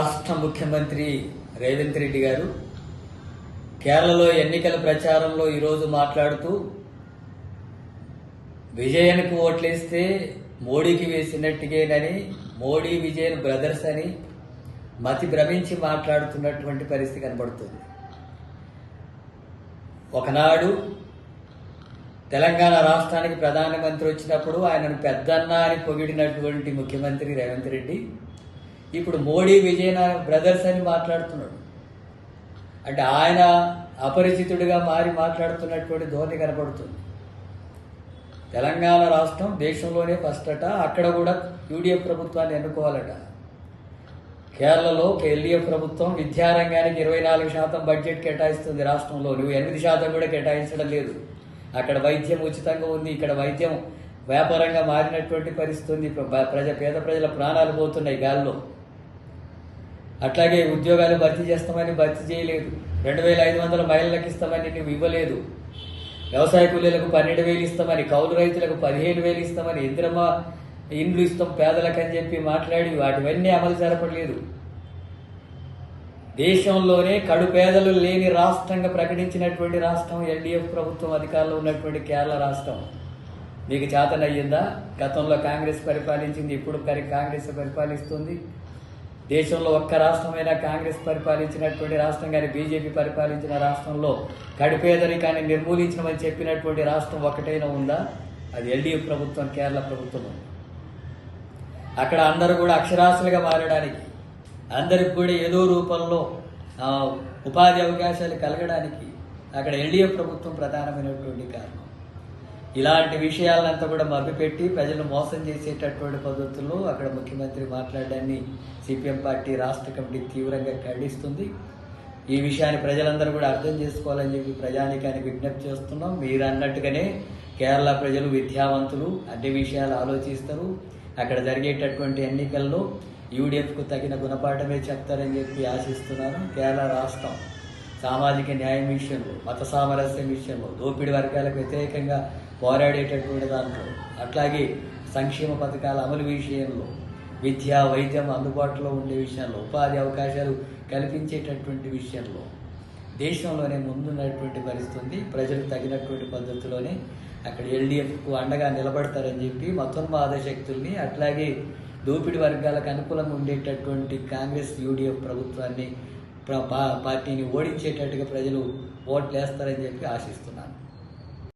రాష్ట్ర ముఖ్యమంత్రి రేవంత్ రెడ్డి గారు కేరళలో ఎన్నికల ప్రచారంలో ఈరోజు మాట్లాడుతూ విజయానికి ఓట్లేస్తే మోడీకి వేసినట్టుగేనని, మోడీ విజయన్ బ్రదర్స్ అని మతి భ్రమించి మాట్లాడుతున్నటువంటి పరిస్థితి కనబడుతుంది. ఒకనాడు తెలంగాణ రాష్ట్రానికి ప్రధానమంత్రి వచ్చినప్పుడు ఆయనను పెద్దన్న అని పొగిడినటువంటి ముఖ్యమంత్రి రేవంత్ రెడ్డి ఇప్పుడు మోడీ విజయన్ బ్రదర్స్ అని మాట్లాడుతున్నాడు. అంటే ఆయన అపరిచితుడిగా మారి మాట్లాడుతున్నటువంటి ధోరణి కనపడుతుంది. తెలంగాణ రాష్ట్రం దేశంలోనే ఫస్ట్ అట, అక్కడ కూడా యూడీఎఫ్ ప్రభుత్వాన్ని ఎన్నుకోవాలట. కేరళలో ఎల్డీఎఫ్ ప్రభుత్వం విద్యారంగానికి 24% బడ్జెట్ కేటాయిస్తుంది రాష్ట్రంలో. నువ్వు 8% కూడా కేటాయించడం లేదు. అక్కడ వైద్యం ఉచితంగా ఉంది, ఇక్కడ వైద్యం వ్యాపారంగా మారినటువంటి పరిస్థితి ఉంది. పేద ప్రజల ప్రాణాలు పోతున్నాయి గాల్లో. అట్లాగే ఉద్యోగాలు భర్తీ చేస్తామని భర్తీ చేయలేదు. 2500 మహిళలకు ఇస్తామని నువ్వు ఇవ్వలేదు. వ్యవసాయ కూలీలకు 12,000 ఇస్తామని, కౌలు రైతులకు 15,000 ఇస్తామని, ఇంద్రమ్మ ఇండ్లు ఇస్తాం పేదలకు అని చెప్పి మాట్లాడి వాటివన్నీ అమలు జరపలేదు. దేశంలోనే కడు పేదలు లేని రాష్ట్రంగా ప్రకటించినటువంటి రాష్ట్రం ఎల్డీఎఫ్ ప్రభుత్వం అధికారంలో ఉన్నటువంటి కేరళ రాష్ట్రం. మీకు చేతనయ్యిందా? గతంలో కాంగ్రెస్ పరిపాలించింది, ఇప్పుడు కాంగ్రెస్ పరిపాలిస్తుంది. దేశంలో ఒక్క రాష్ట్రమైనా కాంగ్రెస్ పరిపాలించినటువంటి రాష్ట్రం కానీ, బీజేపీ పరిపాలించిన రాష్ట్రంలో కడుపేదరికాన్ని నిర్మూలించమని చెప్పినటువంటి రాష్ట్రం ఒక్కటైనా ఉందా? అది ఎల్డీఎఫ్ ప్రభుత్వం, కేరళ ప్రభుత్వం. అక్కడ అందరూ కూడా అక్షరాస్యులుగా మారడానికి, అందరికి కూడా ఏదో రూపంలో ఉపాధి అవకాశాలు కలగడానికి అక్కడ ఎల్డీఎఫ్ ప్రభుత్వం ప్రధానమైనటువంటి కారణం. ఇలాంటి విషయాలంతా కూడా మభ్యపెట్టి ప్రజలను మోసం చేసేటటువంటి పద్ధతుల్లో అక్కడ ముఖ్యమంత్రి మాట్లాడడాన్ని సిపిఎం పార్టీ రాష్ట్ర కమిటీ తీవ్రంగా ఖండిస్తుంది. ఈ విషయాన్ని ప్రజలందరూ కూడా అర్థం చేసుకోవాలని చెప్పి ప్రజానీకానికి విజ్ఞప్తి చేస్తున్నాం. మీరు అన్నట్టుగానే కేరళ ప్రజలు విద్యావంతులు, అన్ని విషయాలు ఆలోచిస్తారు. అక్కడ జరిగేటటువంటి ఎన్నికల్లో యూడీఎఫ్కు తగిన గుణపాఠమే చెప్తారని చెప్పి ఆశిస్తున్నాను. కేరళ రాష్ట్రం సామాజిక న్యాయం విషయంలో, మత సామరస్యం విషయంలో, దోపిడీ వర్గాలకు వ్యతిరేకంగా పోరాడేటటువంటి దాంట్లో, అట్లాగే సంక్షేమ పథకాల అమలు విషయంలో, విద్య వైద్యం అందుబాటులో ఉండే విషయంలో, ఉపాధి అవకాశాలు కల్పించేటటువంటి విషయంలో దేశంలోనే ముందున్నటువంటి పరిస్థితి. ప్రజలకు తగినటువంటి పద్ధతిలోనే అక్కడ ఎల్డీఎఫ్కు అండగా నిలబడతారని చెప్పి మతోన్మాద శక్తుల్ని, అట్లాగే దోపిడీ వర్గాలకు అనుకూలంగా ఉండేటటువంటి కాంగ్రెస్ యూడీఎఫ్ ప్రభుత్వాన్ని పార్టీని ఓడించేటట్టుగా ప్రజలు ఓట్లేస్తారని చెప్పి ఆశిస్తున్నారు.